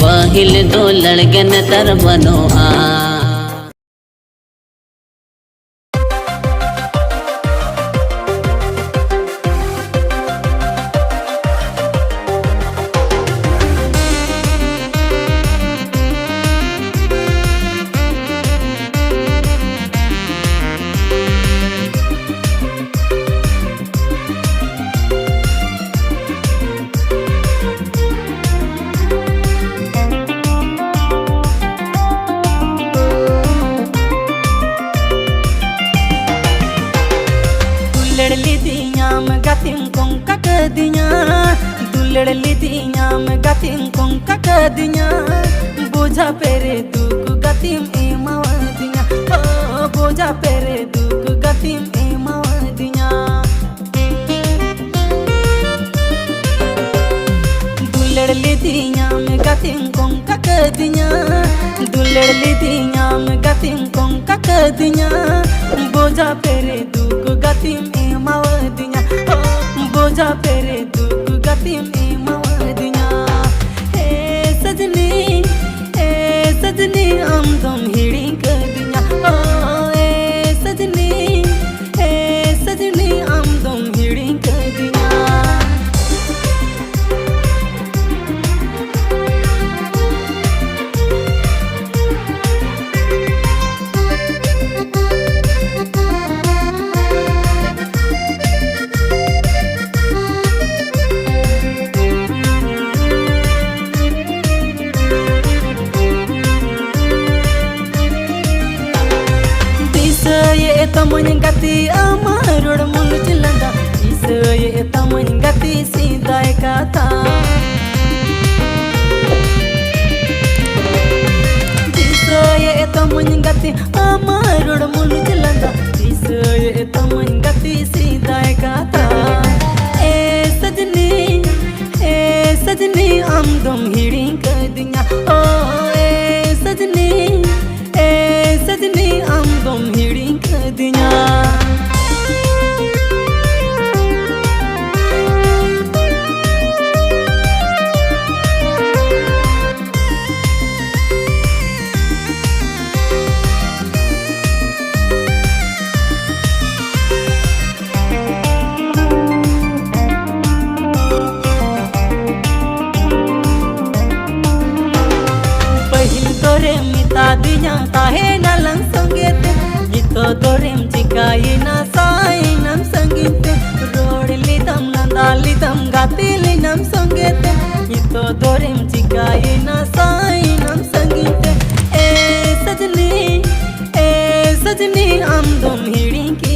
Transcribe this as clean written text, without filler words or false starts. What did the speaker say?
पहिल दो लड़गन तर बनो दुलड़ली दियाम गतिम कोंका कदिया दुलड़ली दियाम गतिम कोंका कदिया बोझा पेरे दुख गतिम ए मवदिया ओ बोझा पेरे दुख गतिम ए मवदिया दुलड़ली दियाम गतिम कोंका कदिया दुलड़ली दियाम गतिम कोंका कदिया बोझा पेरे दुख गतिम मवदिया बोझा पेरे दुख गतिम मवदिया हे सजनी हम तुम हिड़ी कर दिया हे सजनी हम तुम हिड़ी कर दिया तमन गति अमरोड़ मुल चिलंदा इस ये तमन गति सीधा कथा इस ये तमन गति अमरोड़ मुल चिलंदा इस ये तमन गति सीधा कथा ए सजनी हम तुम हिड़ी कर दिया ओ ए सजनी हम तुम हिड़ी कर दिया तोरे मिता दिया ताहे नलंग संगीत जितो तोरेम चिकाई ना साई नम संगीत रोड लिदम नंदाली दम गाती लिनम संगीत जितो तोरेम चिकाई ना साई नम संगीत ए सजनी हम तुम हिड़ी की